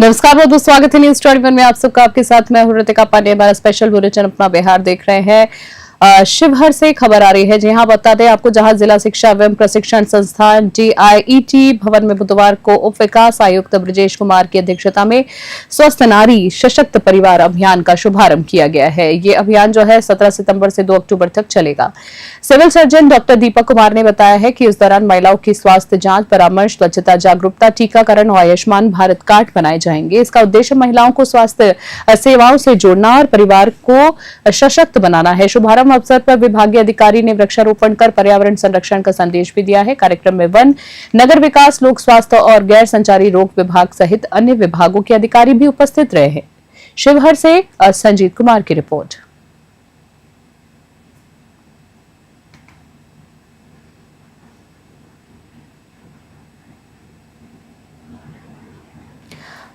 नमस्कार, बहुत बहुत स्वागत है न्यूज 21 में आप सबका। आपके साथ मैं हूं ऋतिका पांडे। हमारा स्पेशल बुलेटिन अपना बिहार देख रहे हैं। शिवहर से खबर आ रही है, जी हाँ, बता दें आपको, जहां जिला शिक्षा एवं प्रशिक्षण संस्थान DIET भवन में बुधवार को उप विकास आयुक्त ब्रजेश कुमार की अध्यक्षता में स्वस्थ नारी सशक्त परिवार अभियान का शुभारंभ किया गया है। ये अभियान जो है 17 सितंबर से 2 अक्टूबर तक चलेगा। Civil surgeon doctor Deepak Kumar ने बताया है कि इस दौरान महिलाओं की स्वास्थ्य जांच, परामर्श, स्वच्छता जागरूकता, टीकाकरण और आयुष्मान भारत कार्ड बनाए जाएंगे। इसका उद्देश्य महिलाओं को स्वास्थ्य सेवाओं से जोड़ना और परिवार को सशक्त बनाना है। शुभारंभ अवसर पर विभागीय अधिकारी ने वृक्षारोपण कर पर्यावरण संरक्षण का संदेश भी दिया है। कार्यक्रम में वन, नगर विकास, लोक स्वास्थ्य और गैर संचारी रोग विभाग सहित अन्य विभागों के अधिकारी भी उपस्थित रहे हैं। शिवहर से संजीत कुमार की रिपोर्ट।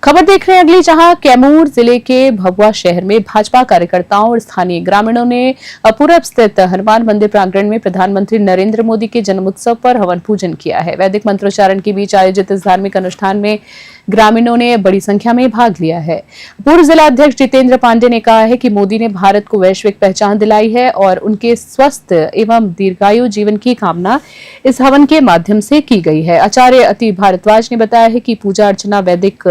खबर देख रहे हैं अगली, जहां कैमूर जिले के भभुआ शहर में भाजपा कार्यकर्ताओं और स्थानीय ग्रामीणों ने पूरब स्थित हनुमान मंदिर प्रांगण में प्रधानमंत्री नरेंद्र मोदी के जन्मोत्सव पर हवन पूजन किया है। वैदिक मंत्रोच्चारण के बीच आयोजित इस धार्मिक अनुष्ठान में ग्रामीणों ने बड़ी संख्या में भाग लिया है। पूर्व जिला अध्यक्ष जितेंद्र पांडे ने कहा है कि मोदी ने भारत को वैश्विक पहचान दिलाई है और उनके स्वस्थ एवं दीर्घायु जीवन की कामना इस हवन के माध्यम से की गई है। आचार्य अति भारद्वाज ने बताया है कि पूजा अर्चना वैदिक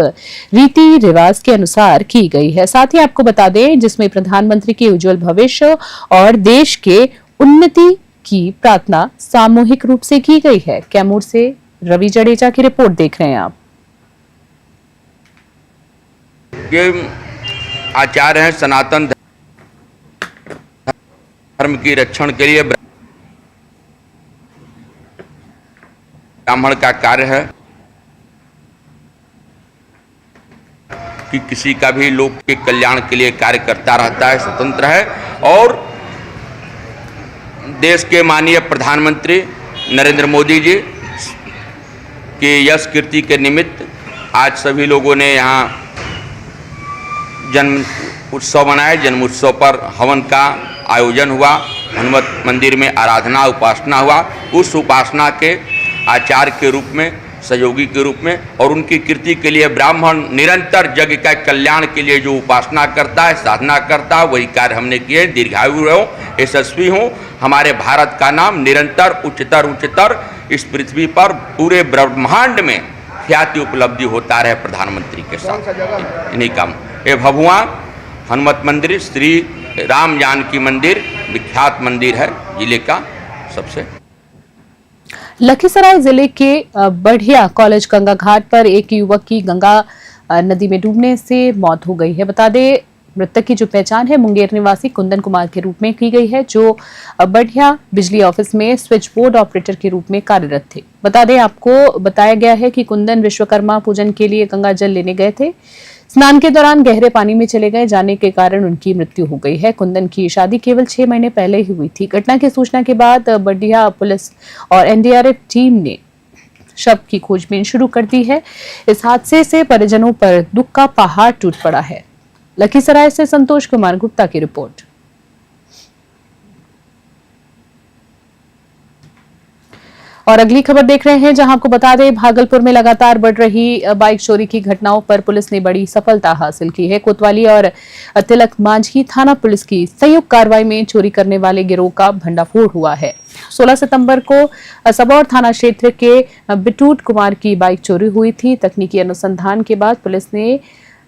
रीति रिवाज के अनुसार की गई है। साथ ही आपको बता दें, जिसमें प्रधानमंत्री के उज्जवल भविष्य और देश के उन्नति की प्रार्थना सामूहिक रूप से की गई है। कैमूर से रवि जडेजा की रिपोर्ट देख रहे हैं आप। ये आचार्य हैं, सनातन धर्म की रक्षण के लिए ब्राह्मण का कार्य है कि किसी का भी लोक के कल्याण के लिए कार्य करता रहता है, स्वतंत्र है। और देश के माननीय प्रधानमंत्री नरेंद्र मोदी जी के यश कीर्ति के निमित्त आज सभी लोगों ने यहाँ जन्म उत्सव मनाए। जन्म उत्सव पर हवन का आयोजन हुआ, हनुमत मंदिर में आराधना उपासना हुआ। उस उपासना के आचार्य के रूप में, सहयोगी के रूप में और उनकी कीर्ति के लिए ब्राह्मण निरंतर जग का कल्याण के लिए जो उपासना करता है, साधना करता है, वही कार्य हमने किए। दीर्घायु रहो, यशस्वी हो, हमारे भारत का नाम निरंतर उच्चतर उच्चतर इस पृथ्वी पर पूरे ब्रह्मांड में ख्याति उपलब्धि होता रहे प्रधानमंत्री के साथ। इन्हीं काम ये भभुआ हनुमत मंदिर, श्री राम जानकी मंदिर विख्यात मंदिर है जिले का सबसे। लखीसराय जिले के बढ़िया कॉलेज गंगा घाट पर एक युवक की गंगा नदी में डूबने से मौत हो गई है। बता दें, मृतक की जो पहचान है मुंगेर निवासी कुंदन कुमार के रूप में की गई है, जो बढ़िया बिजली ऑफिस में स्विच बोर्ड ऑपरेटर के रूप में कार्यरत थे। बता दें, आपको बताया गया है कि कुंदन विश्वकर्मा पूजन के लिए गंगा जल लेने गए थे। स्नान के दौरान गहरे पानी में चले गए जाने के कारण उनकी मृत्यु हो गई है। कुंदन की शादी केवल 6 महीने पहले ही हुई थी। घटना की सूचना के बाद बढ़िया पुलिस और NDRF टीम ने शव की खोजबीन शुरू कर दी है। इस हादसे से परिजनों पर दुख का पहाड़ टूट पड़ा है। लखीसराय से संतोष कुमार गुप्ता की रिपोर्ट। और अगली खबर देख रहे हैं, जहां आपको बता दें, भागलपुर में लगातार बढ़ रही बाइक चोरी की घटनाओं पर पुलिस ने बड़ी सफलता हासिल की है। कोतवाली और तिलक मांझी थाना पुलिस की संयुक्त कार्रवाई में चोरी करने वाले गिरोह का भंडाफोड़ हुआ है। 16 सितंबर को सबौर थाना क्षेत्र के बिटूट कुमार की बाइक चोरी हुई थी। तकनीकी अनुसंधान के बाद पुलिस ने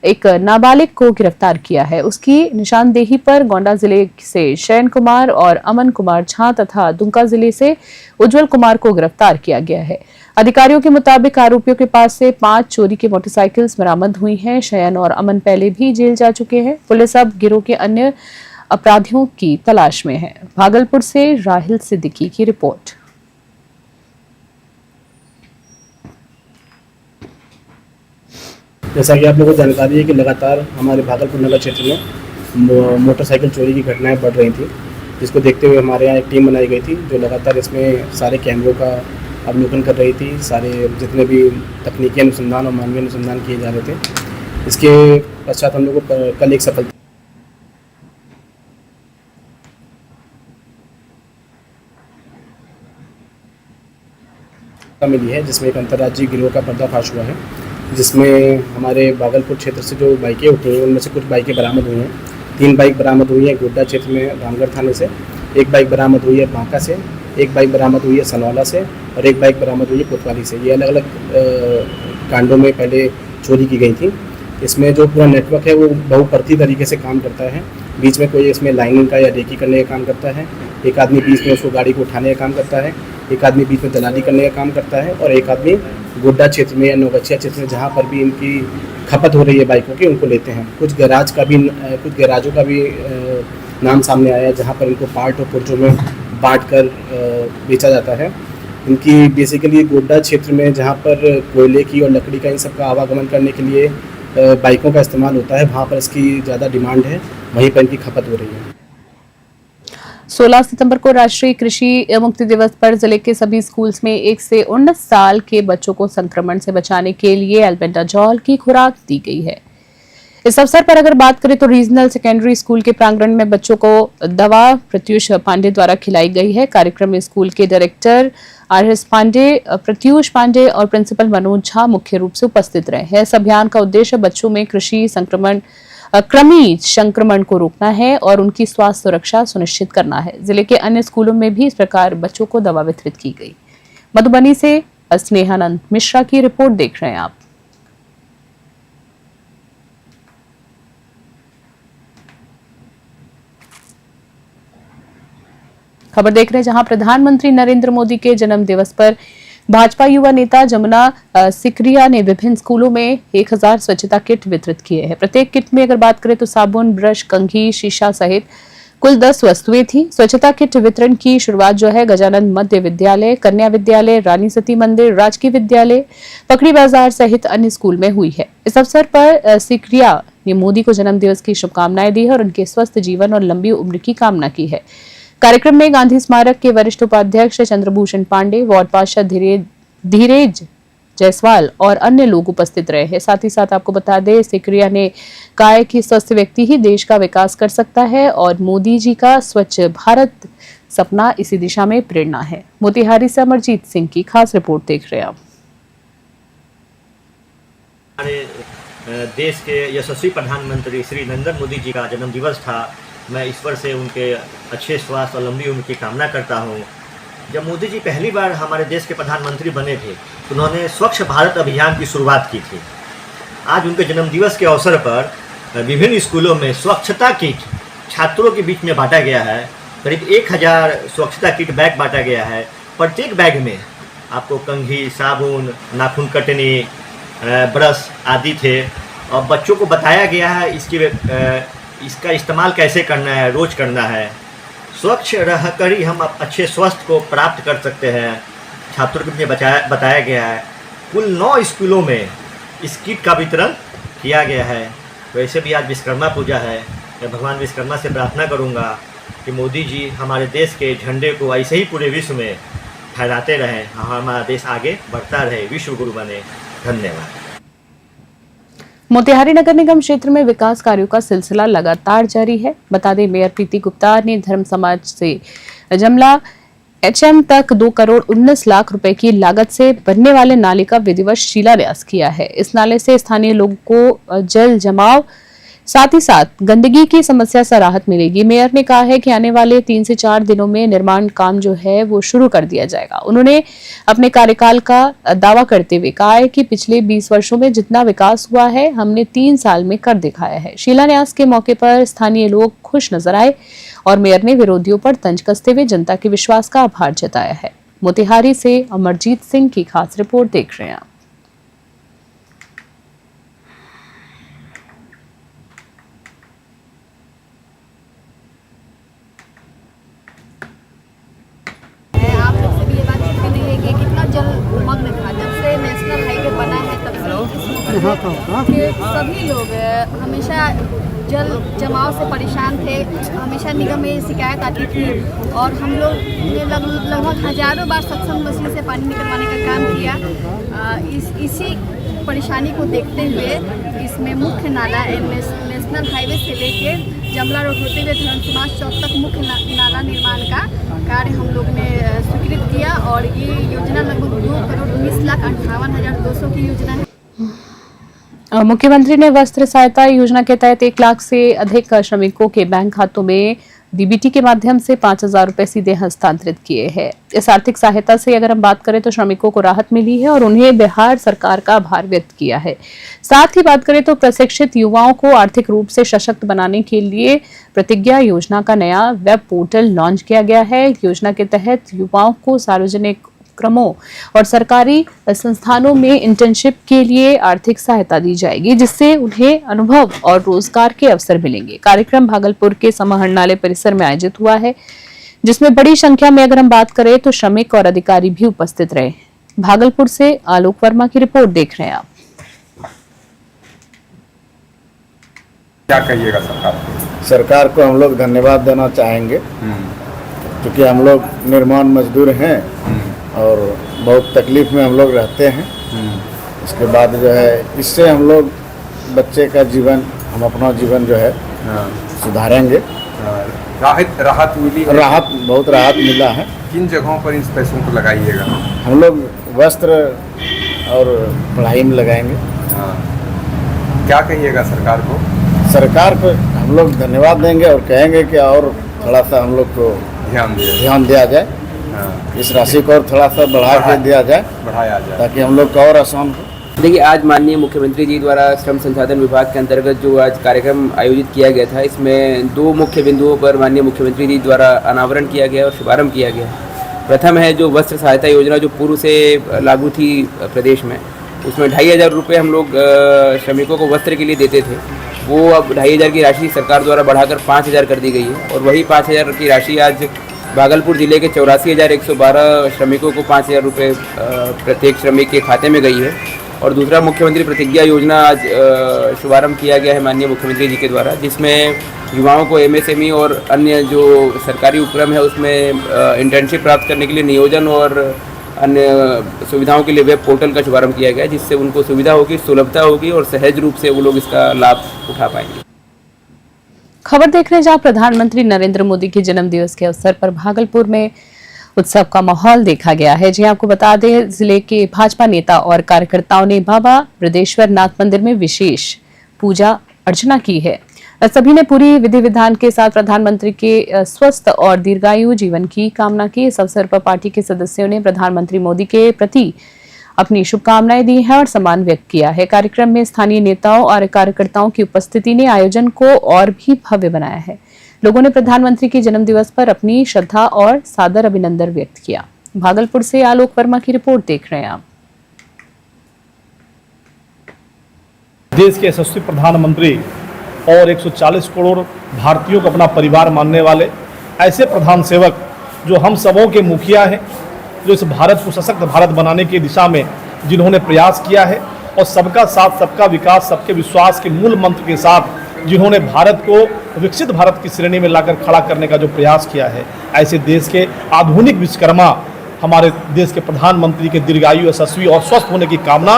एक नाबालिग को गिरफ्तार किया है। उसकी निशानदेही पर गोंडा जिले से शयन कुमार और अमन कुमार झा तथा दुमका जिले से उज्जवल कुमार को गिरफ्तार किया गया है। अधिकारियों के मुताबिक आरोपियों के पास से 5 चोरी की मोटरसाइकिल्स बरामद हुई हैं। शयन और अमन पहले भी जेल जा चुके हैं। पुलिस अब गिरोह के अन्य अपराधियों की तलाश में है। भागलपुर से राहिल सिद्दीकी की रिपोर्ट। जैसा कि आप लोगों को जानकारी है कि लगातार हमारे भागलपुर नगर क्षेत्र में मोटरसाइकिल चोरी की घटनाएं बढ़ रही थी, जिसको देखते हुए हमारे यहाँ एक टीम बनाई गई थी जो लगातार इसमें सारे कैमरों का अवलोकन कर रही थी। सारे जितने भी तकनीकी अनुसंधान और मानवीय अनुसंधान किए जा रहे थे, इसके पश्चात हम लोग को कल एक सफलता मिली है, जिसमें एक अंतर्राज्यीय गिरोह का पर्दाफाश हुआ है। जिसमें हमारे भागलपुर क्षेत्र से जो बाइकें उठी हैं उनमें से कुछ बाइकें बरामद हुई हैं। 3 बाइक बरामद हुई हैं गोड्डा क्षेत्र में रामगढ़ थाने से, 1 बाइक बरामद हुई है बांका से, 1 बाइक बरामद हुई है सनौला से और 1 बाइक बरामद हुई है कोतवाली से। ये अलग अलग कांडों में पहले चोरी की गई थी। इसमें जो पूरा नेटवर्क है वो बहुपरती तरीके से काम करता है। बीच में कोई इसमें लाइनिंग का या रेकी करने का काम करता है, एक आदमी बीच में उसको गाड़ी को उठाने का काम करता है, एक आदमी बीच में दलाली करने का काम करता है और एक आदमी गोड्डा क्षेत्र में या नौगछिया क्षेत्र में जहाँ पर भी इनकी खपत हो रही है बाइकों की उनको लेते हैं। कुछ गैराजों का भी नाम सामने आया है जहाँ पर इनको पार्ट और पुर्जों में बांट कर बेचा जाता है। इनकी बेसिकली गोड्डा क्षेत्र में जहाँ पर कोयले की और लकड़ी का इन सब का आवागमन करने के लिए बाइकों का इस्तेमाल होता है, वहाँ पर इसकी ज़्यादा डिमांड है, वहीं पर इनकी खपत हो रही है। 16 सितंबर को राष्ट्रीय कृषि मुक्ति दिवस पर जिले के सभी स्कूल्स में 1 से 19 साल के बच्चों को संक्रमण से बचाने के लिए एल्बेंडाजॉल की खुराक दी गई है। इस अवसर पर अगर बात करें तो रीजनल सेकेंडरी स्कूल के प्रांगण में बच्चों को दवा प्रत्युष पांडे द्वारा खिलाई गई है। कार्यक्रम में स्कूल के डायरेक्टर आर.एस. पांडे, प्रत्युष पांडे और प्रिंसिपल मनोज झा मुख्य रूप से उपस्थित रहे हैं। इस अभियान का उद्देश्य बच्चों में कृमि संक्रमण को रोकना है और उनकी स्वास्थ्य सुरक्षा सुनिश्चित करना है। जिले के अन्य स्कूलों में भी इस प्रकार बच्चों को दवा वितरित की गई। मधुबनी से स्नेहानंद मिश्रा की रिपोर्ट देख रहे हैं आप। खबर देख रहे हैं जहां प्रधानमंत्री नरेंद्र मोदी के जन्म दिवस पर भाजपा युवा नेता जमुना सिकरिया ने विभिन्न स्कूलों में 1000 स्वच्छता किट वितरित किए हैं। प्रत्येक किट में अगर बात करें तो साबुन, ब्रश, कंघी, शीशा सहित कुल 10 वस्तुएं थी। स्वच्छता किट वितरण की शुरुआत जो है गजानंद मध्य विद्यालय, कन्या विद्यालय, रानी सती मंदिर, राजकीय विद्यालय, पकड़ी बाजार सहित अन्य स्कूल में हुई है। इस अवसर पर सिकरिया ने मोदी को जन्म दिवस की शुभकामनाएं दी है और उनके स्वस्थ जीवन और लंबी उम्र की कामना की है। कार्यक्रम में गांधी स्मारक के वरिष्ठ उपाध्यक्ष चंद्रभूषण पांडे, वार्ड पार्षद धीरेज जायसवाल और अन्य लोग उपस्थित रहे हैं। साथ ही साथ आपको बता दें सिकरिया ने कहा है कि स्वस्थ व्यक्ति ही देश का विकास कर सकता है और मोदी जी का स्वच्छ भारत सपना इसी दिशा में प्रेरणा है। मोतिहारी से अमरजीत सिंह की खास रिपोर्ट देख रहे हैं आप। हमारे देश के यशस्वी प्रधानमंत्री श्री नरेंद्र मोदी जी का जन्म दिवस था। मैं ईश्वर से उनके अच्छे स्वास्थ्य और लंबी उम्र की कामना करता हूँ। जब मोदी जी पहली बार हमारे देश के प्रधानमंत्री बने थे तो उन्होंने स्वच्छ भारत अभियान की शुरुआत की थी। आज उनके जन्म दिवस के अवसर पर विभिन्न स्कूलों में स्वच्छता किट छात्रों के बीच में बांटा गया है। करीब 1000 स्वच्छता किट बैग बांटा गया है। प्रत्येक बैग में आपको कंघी, साबुन, नाखून कटनी, ब्रश आदि थे और बच्चों को बताया गया है इसका इस्तेमाल कैसे करना है, रोज करना है। स्वच्छ रहकर ही हम अच्छे स्वास्थ्य को प्राप्त कर सकते हैं। छात्रों को बताया गया है। कुल 9 स्कूलों में इस किट का वितरण किया गया है। वैसे भी आज विश्वकर्मा पूजा है। मैं भगवान विश्वकर्मा से प्रार्थना करूंगा कि मोदी जी हमारे देश के झंडे को ऐसे ही पूरे विश्व में फहराते रहें, हमारा देश आगे बढ़ता रहे, विश्व गुरु बने। धन्यवाद। मोतिहारी नगर निगम क्षेत्र में विकास कार्यों का सिलसिला लगातार जारी है। बता दें मेयर प्रीति गुप्ता ने धर्म समाज से जमला HM तक 2 करोड़ 19 लाख रुपए की लागत से बनने वाले नाले का विधिवत शिलान्यास किया है। इस नाले से स्थानीय लोगों को जल जमाव साथ ही साथ गंदगी की समस्या से राहत मिलेगी। मेयर ने कहा है कि आने वाले 3 से 4 दिनों में निर्माण काम जो है वो शुरू कर दिया जाएगा। उन्होंने अपने कार्यकाल का दावा करते हुए कहा है कि पिछले 20 वर्षों में जितना विकास हुआ है हमने 3 साल में कर दिखाया है। शिलान्यास के मौके पर स्थानीय लोग खुश नजर आए और मेयर ने विरोधियों पर तंज कसते हुए जनता के विश्वास का आभार जताया है। मोतिहारी से अमरजीत सिंह की खास रिपोर्ट देख रहे हैं आप। सभी लोग हमेशा जल जमाव से परेशान थे। हमेशा निगम में शिकायत आती थी और हम लोग ने लगभग हजारों बार सत्संग मशीन से पानी निकलवाने का काम किया। इसी परेशानी को देखते हुए इसमें मुख्य नाला नेशनल हाईवे से लेके जमला रोड होते हुए धर्म समाज चौक तक मुख्य नाला निर्माण का कार्य हम लोग ने स्वीकृत किया और ये योजना लगभग 2 करोड़ 19 लाख 58,200 की योजना है। मुख्यमंत्री ने वस्त्र सहायता योजना के तहत 1 लाख से अधिक श्रमिकों के बैंक खातों में डीबीटी के माध्यम से 5,000 रुपए सीधे हस्तांतरित किए हैं। इस आर्थिक सहायता से अगर हम बात करें तो श्रमिकों को राहत मिली है और उन्हें बिहार सरकार का आभार व्यक्त किया है। साथ ही बात करें तो प्रशिक्षित युवाओं को आर्थिक रूप से सशक्त बनाने के लिए प्रतिज्ञा योजना का नया वेब पोर्टल लॉन्च किया गया है। योजना के तहत युवाओं को सार्वजनिक उपक्रमों और सरकारी संस्थानों में इंटर्नशिप के लिए आर्थिक सहायता दी जाएगी, जिससे उन्हें अनुभव और रोजगार के अवसर मिलेंगे। कार्यक्रम भागलपुर के समाहरणालय परिसर में आयोजित हुआ है, जिसमें बड़ी संख्या में अगर हम बात करें तो श्रमिक और अधिकारी भी उपस्थित रहे। भागलपुर से आलोक वर्मा की रिपोर्ट देख रहे हैं आप। क्या कहिएगा सरकार को? सरकार को हम लोग धन्यवाद देना चाहेंगे, क्योंकि हम लोग निर्माण मजदूर हैं और बहुत तकलीफ में हम लोग रहते हैं। इसके बाद जो है इससे हम लोग बच्चे का जीवन, हम अपना जीवन जो है सुधारेंगे। राहत मिली है? राहत, बहुत राहत मिला है। किन जगहों पर इन पैसों को लगाइएगा? हम लोग वस्त्र और पढ़ाई में लगाएंगे। क्या कहिएगा सरकार को? सरकार को हम लोग धन्यवाद देंगे और कहेंगे कि और थोड़ा सा हम लोग को ध्यान दिया जाए, इस राशि को और थोड़ा सा बढ़ाया जाए, ताकि हम लोग का और आसान हो। देखिए, आज माननीय मुख्यमंत्री जी द्वारा श्रम संसाधन विभाग के अंतर्गत जो आज कार्यक्रम आयोजित किया गया था, इसमें 2 मुख्य बिंदुओं पर माननीय मुख्यमंत्री जी द्वारा अनावरण किया गया और शुभारंभ किया गया। प्रथम है जो वस्त्र सहायता योजना जो पूर्व से लागू थी प्रदेश में, उसमें 2,500 रुपये हम लोग श्रमिकों को वस्त्र के लिए देते थे। वो अब 2,500 की राशि सरकार द्वारा बढ़ाकर 5,000 कर दी गई है और वही 5,000 की राशि आज भागलपुर जिले के 84,112 श्रमिकों को 5,000 रुपये प्रत्येक श्रमिक के खाते में गई है। और दूसरा मुख्यमंत्री प्रतिज्ञा योजना आज शुभारंभ किया गया है माननीय मुख्यमंत्री जी के द्वारा, जिसमें युवाओं को एमएसएमई और अन्य जो सरकारी उपक्रम है उसमें इंटर्नशिप प्राप्त करने के लिए नियोजन और अन्य सुविधाओं के लिए वेब पोर्टल का शुभारंभ किया गया है, जिससे उनको सुविधा होगी, सुलभता होगी और सहज रूप से वो लोग इसका लाभ उठा पाएंगे। खबर देख रहे हैं जहां प्रधानमंत्री नरेंद्र मोदी के जन्म दिवस के अवसर पर भागलपुर में उत्सव का माहौल देखा गया है। जी आपको बता दें, जिले के भाजपा नेता और कार्यकर्ताओं ने बाबा बृहदेश्वर नाथ मंदिर में विशेष पूजा अर्चना की है। सभी ने पूरी विधि विधान के साथ प्रधानमंत्री के स्वस्थ और दीर्घायु जीवन की कामना की। इस अवसर पर पार्टी के सदस्यों ने प्रधानमंत्री मोदी के प्रति अपनी शुभकामनाएं दी हैं और सम्मान व्यक्त किया है। कार्यक्रम में स्थानीय नेताओं और कार्यकर्ताओं की उपस्थिति ने आयोजन को और भी भव्य बनाया है। लोगों ने प्रधानमंत्री के जन्म दिवस पर अपनी श्रद्धा और सादर अभिनंदन व्यक्त किया। भागलपुर से आलोक वर्मा की रिपोर्ट देख रहे हैं आप। देश के यशस्वी प्रधानमंत्री और 140 करोड़ भारतीयों को अपना परिवार मानने वाले ऐसे प्रधान सेवक जो हम सबों के मुखिया हैं, जो इस भारत को सशक्त भारत बनाने की दिशा में जिन्होंने प्रयास किया है और सबका साथ सबका विकास सबके विश्वास के मूल मंत्र के साथ जिन्होंने भारत को विकसित भारत की श्रेणी में लाकर खड़ा करने का जो प्रयास किया है, ऐसे देश के आधुनिक विश्वकर्मा हमारे देश के प्रधानमंत्री के दीर्घायु, यशस्वी और स्वस्थ होने की कामना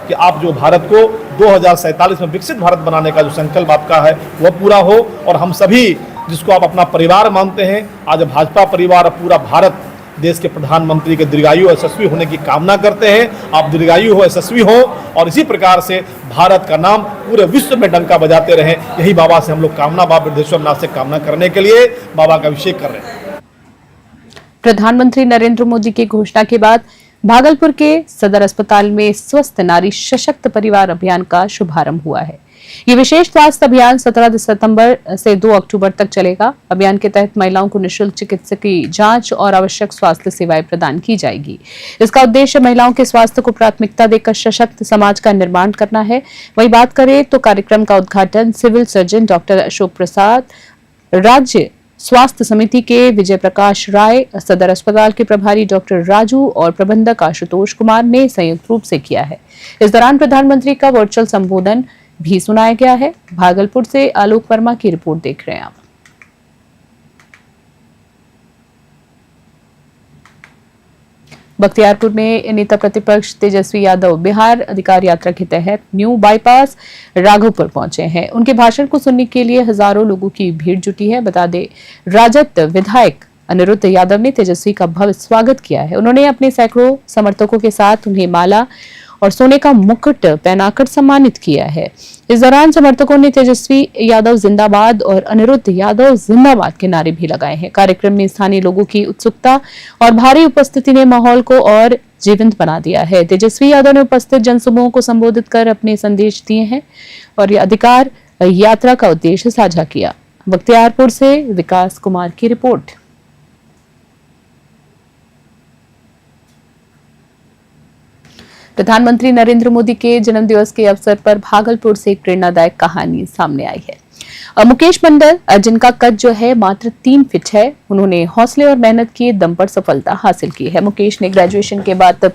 कि आप जो भारत को 2047 में विकसित भारत बनाने का जो संकल्प आपका है वह पूरा हो और हम सभी जिसको आप अपना परिवार मानते हैं, आज भाजपा परिवार और पूरा भारत देश के प्रधानमंत्री के दीर्घायु यशस्वी होने की कामना करते हैं। आप दीर्घायु हो, यशस्वी हो और इसी प्रकार से भारत का नाम पूरे विश्व में डंका बजाते रहें। यही बाबा से हम लोग कामना, बाबा बृहदेश्वर नाथ से कामना करने के लिए बाबा का अभिषेक कर रहे हैं। प्रधानमंत्री नरेंद्र मोदी की घोषणा के बाद भागलपुर के सदर अस्पताल में स्वस्थ नारी सशक्त परिवार अभियान का शुभारंभ हुआ है। ये विशेष स्वास्थ्य अभियान 17 सितंबर से 2 अक्टूबर तक चलेगा। अभियान के तहत महिलाओं को निःशुल्क चिकित्सकीय जांच और आवश्यक स्वास्थ्य सेवाएं प्रदान की जाएगी। इसका उद्देश्य महिलाओं के स्वास्थ्य को प्राथमिकता देकर सशक्त समाज का निर्माण करना है। वहीं बात करें तो कार्यक्रम का उद्घाटन civil surgeon doctor Ashok Prasad, राज्य स्वास्थ्य समिति के विजय प्रकाश राय, सदर अस्पताल के प्रभारी डॉक्टर राजू और प्रबंधक आशुतोष कुमार ने संयुक्त रूप से किया है। इस दौरान प्रधानमंत्री का वर्चुअल संबोधन भी सुनाया गया है। भागलपुर से आलोक वर्मा की रिपोर्ट देख रहे हैं आप। बख्तियारपुर में नेता प्रतिपक्ष तेजस्वी यादव बिहार अधिकार यात्रा के तहत न्यू बाईपास राघवपुर पहुंचे हैं। उनके भाषण को सुनने के लिए हजारों लोगों की भीड़ जुटी है। बता दें, राजद विधायक अनिरुद्ध यादव ने तेजस्वी का भव्य स्वागत किया है। उन्होंने अपने सैकड़ों समर्थकों के साथ उन्हें माला और सोने का मुकुट पहनाकर सम्मानित किया है। इस दौरान समर्थकों ने तेजस्वी यादव जिंदाबाद और अनिरुद्ध यादव जिंदाबाद के नारे भी लगाए हैं। कार्यक्रम में स्थानीय लोगों की उत्सुकता और भारी उपस्थिति ने माहौल को और जीवंत बना दिया है। तेजस्वी यादव ने उपस्थित जनसमूह को संबोधित कर अपने संदेश दिए हैं और ये अधिकार यात्रा का उद्देश्य साझा किया। बख्तियारपुर से विकास कुमार की रिपोर्ट। प्रधानमंत्री नरेंद्र मोदी के जन्मदिवस के अवसर पर भागलपुर से एक प्रेरणादायक कहानी सामने आई है। मुकेश मंडल, जिनका कद जो है मात्र 3 फीट है, उन्होंने हौसले और मेहनत के दम पर सफलता हासिल की है। मुकेश ने ग्रेजुएशन के बाद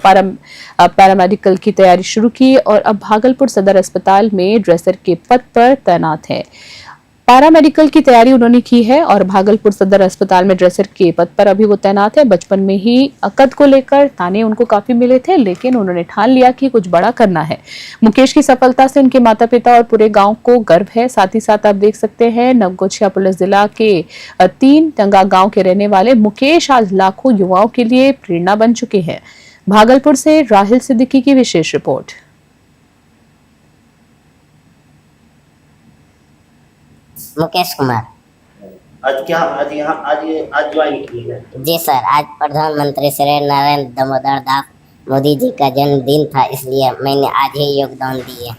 पैरामेडिकल की तैयारी शुरू की और अब भागलपुर सदर अस्पताल में ड्रेसर के पद पर तैनात है। पैरामेडिकल की तैयारी उन्होंने की है और भागलपुर सदर अस्पताल में ड्रेसर के पद पर अभी वो तैनात है। बचपन में ही कद को लेकर ताने उनको काफी मिले थे, लेकिन उन्होंने ठान लिया कि कुछ बड़ा करना है। मुकेश की सफलता से उनके माता पिता और पूरे गांव को गर्व है। साथ ही साथ आप देख सकते हैं, नवगछिया पुलिस जिला के 3 टंगा गांव के रहने वाले मुकेश आज लाखों युवाओं के लिए प्रेरणा बन चुके हैं। भागलपुर से राहिल सिद्दीकी की विशेष रिपोर्ट। मुकेश कुमार। आज ज्वाइन किए हैं? जी सर, आज प्रधानमंत्री श्री नरेंद्र दामोदर दास मोदी जी का जन्मदिन था, इसलिए मैंने आज ही योगदान दिए।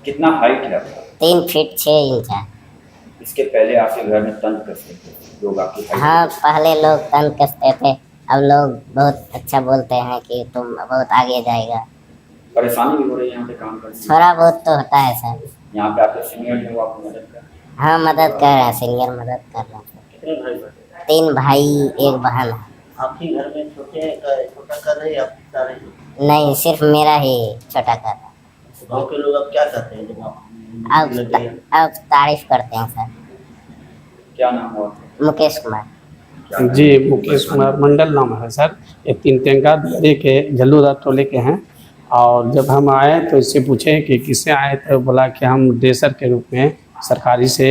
कितना हाइट है आपका? 3 फीट 6 इंच है। इसके पहले आपके घर में तंज कसते थे लोग आपकी? हाँ, पहले लोग तंज कसते थे, अब लोग बहुत अच्छा बोलते हैं कि तुम बहुत आगे जाएगा। परेशानी भी हो रही है यहाँ पे काम करने? थोड़ा बहुत तो होता है सर। यहाँ पे आपके सीनियर जो आपको मदद कर? हाँ, मदद कर रहे हैं, सीनियर मदद कर रहे हैं। कितने भाई बहन? 3 भाई 1 बहन है। आपके घर में छोटा कर रहे हैं या सारे? नहीं, सिर्फ मेरा ही छोटा कर रहा है। गाँव के लोग अब क्या करते हैं जब आप अब तारीफ करते हैं सर। क्या नाम हुआ? मुकेश कुमार। जी, मुकेश कुमार मंडल नाम है सर। ये 3 टंगा दरे के जल्लूदार टोले के हैं। और जब हम आए तो इससे पूछे कि किससे आए, तो बोला कि हम ड्रेसर के रूप में सरकारी से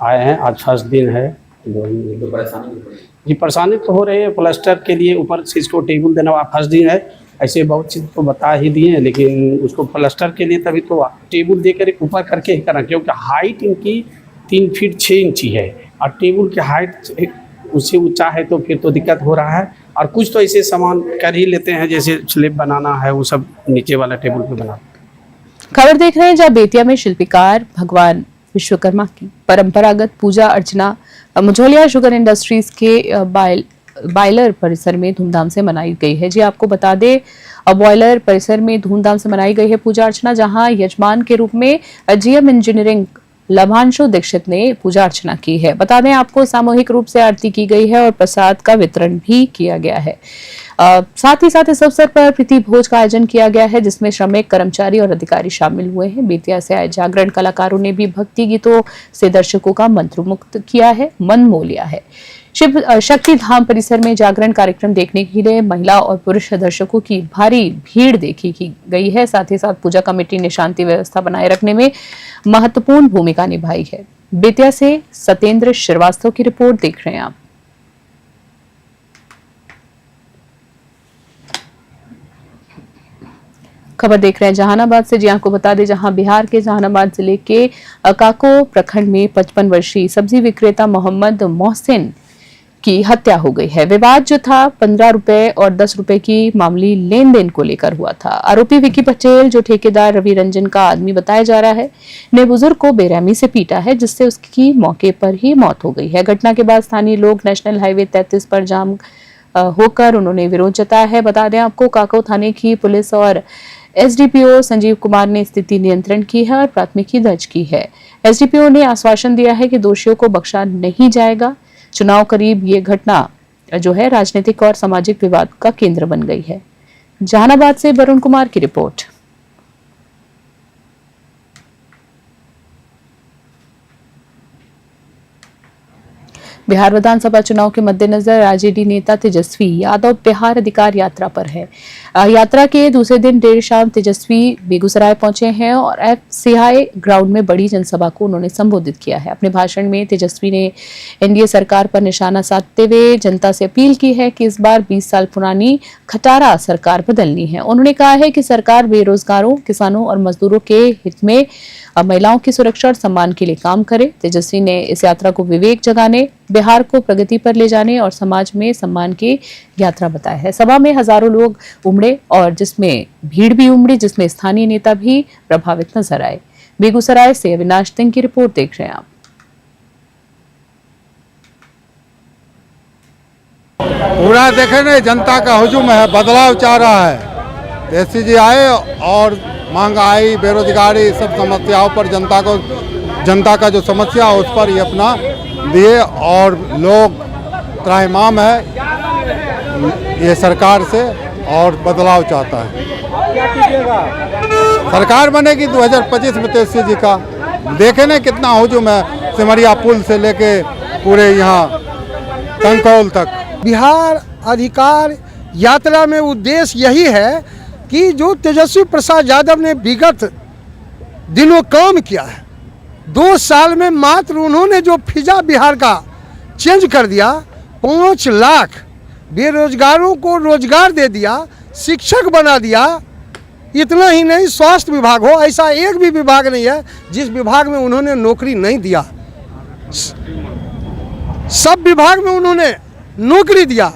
आए हैं, आज फर्स्ट दिन है। तो परेशानी भी हो रही है? जी, परेशानी तो हो रही है। प्लास्टर के लिए ऊपर से इसको टेबल देना फर्स्ट दिन है, ऐसे बहुत चीज़ तो बता ही दिए, लेकिन उसको प्लास्टर के लिए तभी तो टेबल देकर ऊपर करके ही करना, क्योंकि हाइट इनकी 3 फीट 6 इंच है और टेबल की हाइट उससे ऊंचा है, तो फिर तो दिक्कत हो रहा है। और कुछ तो ऐसे सामान कर ही लेते हैं, जैसे स्लेब बनाना है, वो सब नीचे वाला टेबल पे बना। खबर देख रहे हैं जहाँ बेतिया में शिल्पकार भगवान विश्वकर्मा की परंपरागत पूजा अर्चना मझोलिया शुगर इंडस्ट्रीज के बॉयलर परिसर में धूमधाम से मनाई गई है। जी आपको बता दें, बॉयलर परिसर में धूमधाम से मनाई गई है पूजा अर्चना, जहां यजमान के रूप में जीएम इंजीनियरिंग लभांशु दीक्षित ने पूजा अर्चना की है। बता दें आपको, सामूहिक रूप से आरती की गई है और प्रसाद का वितरण भी किया गया है। साथ ही साथ इस अवसर पर प्रीति भोज का आयोजन किया गया है, जिसमें श्रमिक, कर्मचारी और अधिकारी शामिल हुए हैं। बेतिया से आए जागरण कलाकारों ने भी भक्ति गीतों से दर्शकों का मंत्रमुग्ध किया है, मन मोह लिया है। शिव शक्ति धाम परिसर में जागरण कार्यक्रम देखने के लिए महिला और पुरुष दर्शकों की भारी भीड़ देखी गई है। साथ ही साथ पूजा कमेटी ने शांति व्यवस्था बनाए रखने में महत्वपूर्ण भूमिका निभाई है। बेतिया से सत्येंद्र श्रीवास्तव की रिपोर्ट देख रहे हैं आप। खबर देख रहे हैं जहानाबाद से। जी आपको बता दें, जहां बिहार के जहानाबाद जिले के काको प्रखंड में 55 वर्षीय सब्जी विक्रेता मोहम्मद मोहसिन की हत्या हो गई है। विवाद जो था 15 रुपए और 10 रुपए की मामूली लेन देन को लेकर हुआ था। आरोपी विकी पटेल, जो ठेकेदार रवि रंजन का आदमी बताया जा रहा है, ने बुजुर्ग को बेरहमी से पीटा है, जिससे उसकी मौके पर ही मौत हो गई है। घटना के बाद स्थानीय लोग नेशनल हाईवे 33 पर जाम होकर उन्होंने विरोध जताया है। बता दें आपको, काको थाने की पुलिस और एसडीपीओ संजीव कुमार ने स्थिति नियंत्रण की है और प्राथमिकी दर्ज की है। एसडीपीओ ने आश्वासन दिया है कि दोषियों को बख्शा नहीं जाएगा। चुनाव करीब ये घटना जो है राजनीतिक और सामाजिक विवाद का केंद्र बन गई है। जहानाबाद से वरुण कुमार की रिपोर्ट। बिहार विधानसभा चुनाव के मद्देनजर आरजेडी नेता तेजस्वी यादव बिहार अधिकार यात्रा पर है। यात्रा के दूसरे दिन देर शाम तेजस्वी बेगूसराय पहुंचे हैं और एफसीआई ग्राउंड में बड़ी जनसभा को उन्होंने संबोधित किया है। अपने भाषण में तेजस्वी ने एनडीए सरकार पर निशाना साधते हुए जनता से अपील की है कि इस बार 20 साल पुरानी खटारा सरकार बदलनी है। उन्होंने कहा है कि सरकार बेरोजगारों, किसानों और मजदूरों के हित में महिलाओं की सुरक्षा और सम्मान के लिए काम करे। तेजस्वी ने इस यात्रा को विवेक जगाने, बिहार को प्रगति पर ले जाने और समाज में सम्मान की यात्रा बताया है। सभा में हजारों लोग उमड़े और जिसमें भीड़ भी उमड़ी, जिसमें स्थानीय नेता भी प्रभावित नजर आए। बेगूसराय से अविनाश सिंह की रिपोर्ट देख रहे हैं आप। पूरा देखे ना, जनता का हुजूम है, बदलाव चाह रहा है। तेजस्वी जी आए और महंगाई, बेरोजगारी, सब समस्याओं पर जनता का जो समस्या है उस पर ये अपना दिए और लोग त्राहिमाम है ये सरकार से और बदलाव चाहता है। सरकार बनेगी 2025 में तेजस्वी जी का। देखे ना कितना हुजूम है, सिमरिया पुल से लेके पूरे यहाँ टंकौल तक। बिहार अधिकार यात्रा में उद्देश्य यही है कि जो तेजस्वी प्रसाद यादव ने विगत दिनों काम किया है, 2 साल में मात्र उन्होंने जो फिजा बिहार का चेंज कर दिया, 5 लाख बेरोजगारों को रोजगार दे दिया, शिक्षक बना दिया। इतना ही नहीं, स्वास्थ्य विभाग हो, ऐसा एक भी विभाग नहीं है जिस विभाग में उन्होंने नौकरी नहीं दिया। सब विभाग में उन्होंने नौकरी दिया।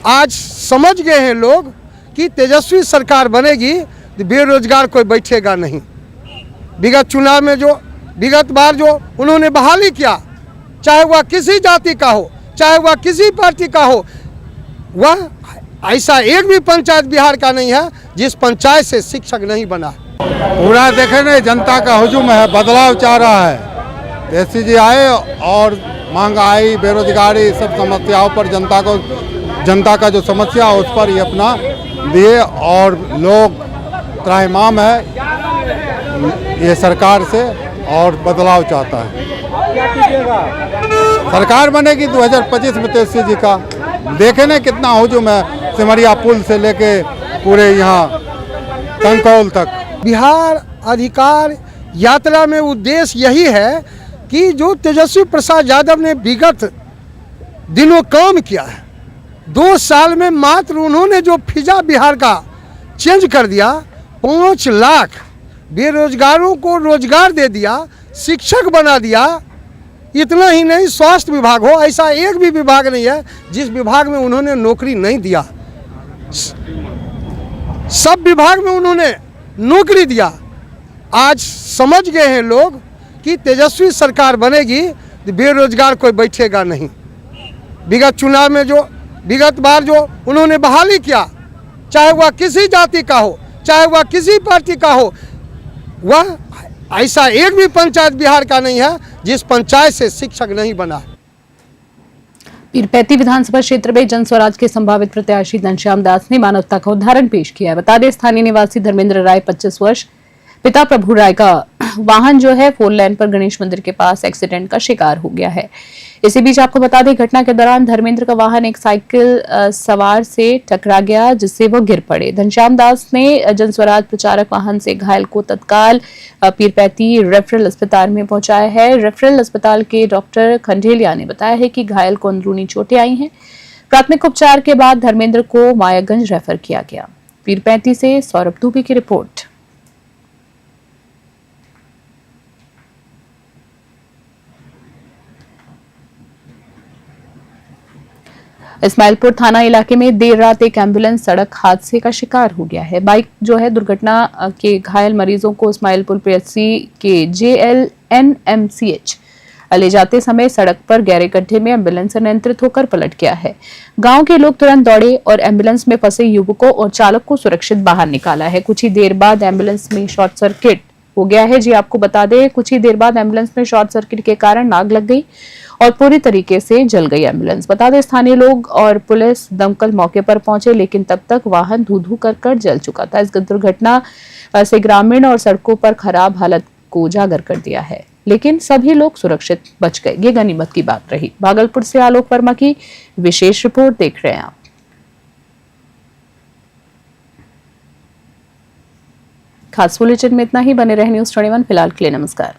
आज समझ गए हैं लोग कि तेजस्वी सरकार बनेगी तो बेरोजगार कोई बैठेगा नहीं। विगत चुनाव में जो विगत बार जो उन्होंने बहाली किया, चाहे वह किसी जाति का हो, चाहे वह किसी पार्टी का हो, वह ऐसा एक भी पंचायत बिहार का नहीं है जिस पंचायत से शिक्षक नहीं बना। पूरा देखे ना, जनता का हुजूम है, बदलाव चाह रहा है। तेजस्वी जी आए और महंगाई, बेरोजगारी, सब समस्याओं पर जनता का जो समस्या है उस पर ये अपना दिए और लोग त्राहिमाम है ये सरकार से और बदलाव चाहता है। सरकार बनेगी 2025 में तेजस्वी जी का। देखे ना कितना हुजूम है, सिमरिया पुल से लेके पूरे यहाँ टंकौल तक। बिहार अधिकार यात्रा में उद्देश्य यही है कि जो तेजस्वी प्रसाद यादव ने विगत दिनों काम किया है, 2 साल में मात्र उन्होंने जो फिजा बिहार का चेंज कर दिया, 5 लाख बेरोजगारों को रोजगार दे दिया, शिक्षक बना दिया। इतना ही नहीं, स्वास्थ्य विभाग हो, ऐसा एक भी विभाग नहीं है जिस विभाग में उन्होंने नौकरी नहीं दिया। सब विभाग में उन्होंने नौकरी दिया। आज समझ गए हैं लोग कि तेजस्वी सरकार बनेगी तो बेरोजगार कोई बैठेगा नहीं। विगत चुनाव में जो विगत बार जो उन्होंने बहाली किया, चाहे वह किसी जाति का हो, चाहे वह किसी पार्टी का हो, वह ऐसा एक भी पंचायत बिहार का नहीं है जिस पंचायत से शिक्षक नहीं बना। पीरपैती विधानसभा क्षेत्र में जन स्वराज के संभावित प्रत्याशी घनश्याम दास ने मानवता का उदाहरण पेश किया है। बता दें, स्थानीय निवासी धर्मेंद्र राय 25 वर्ष, पिता प्रभु राय का वाहन जो है 4 लेन पर गणेश मंदिर के पास एक्सीडेंट का शिकार हो गया है। इसी बीच आपको बता दें, घटना के दौरान धर्मेंद्र का वाहन एक साइकिल सवार से टकरा गया, जिससे वो गिर पड़े। घनश्याम दास ने जनस्वराज प्रचारक वाहन से घायल को तत्काल पीरपैती रेफरल अस्पताल में पहुंचाया है। रेफरल अस्पताल के डॉक्टर खंडेलिया ने बताया है कि घायल को अंदरूनी चोटें आई हैं। प्राथमिक उपचार के बाद धर्मेंद्र को मायागंज रेफर किया गया। पीरपैती से सौरभ दुबे की रिपोर्ट। इस्माइलपुर थाना इलाके में देर रात एक एम्बुलेंस सड़क हादसे का शिकार हो गया है। बाइक जो है दुर्घटना के घायल मरीजों को इस्माइलपुर पीएचसी के JLNMCH ले जाते समय सड़क पर गहरे गड्ढे में एम्बुलेंस अनियंत्रित होकर पलट गया है। गांव के लोग तुरंत दौड़े और एम्बुलेंस में फंसे युवकों और चालक को सुरक्षित बाहर निकाला है। कुछ ही देर बाद एम्बुलेंस में शॉर्ट सर्किट हो गया है। जी आपको बता दें, कुछ ही देर बाद एम्बुलेंस में शॉर्ट सर्किट के कारण आग लग गई और पूरी तरीके से जल गई एम्बुलेंस। बता दें, स्थानीय लोग और पुलिस दमकल मौके पर पहुंचे, लेकिन तब तक वाहन धू-धू कर जल चुका था। इस दुर्घटना से ग्रामीण और सड़कों पर खराब हालत को उजागर कर दिया है। लेकिन सभी लोग सुरक्षित बच गए। ये गनीमत की बात रही। भागलपुर से आलोक वर्मा की विशेष रिपोर्ट देख रहे हैं आप। खास बुलेटिन में इतना ही। बने रहे न्यूज़ 21 फिलहाल के लिए नमस्कार।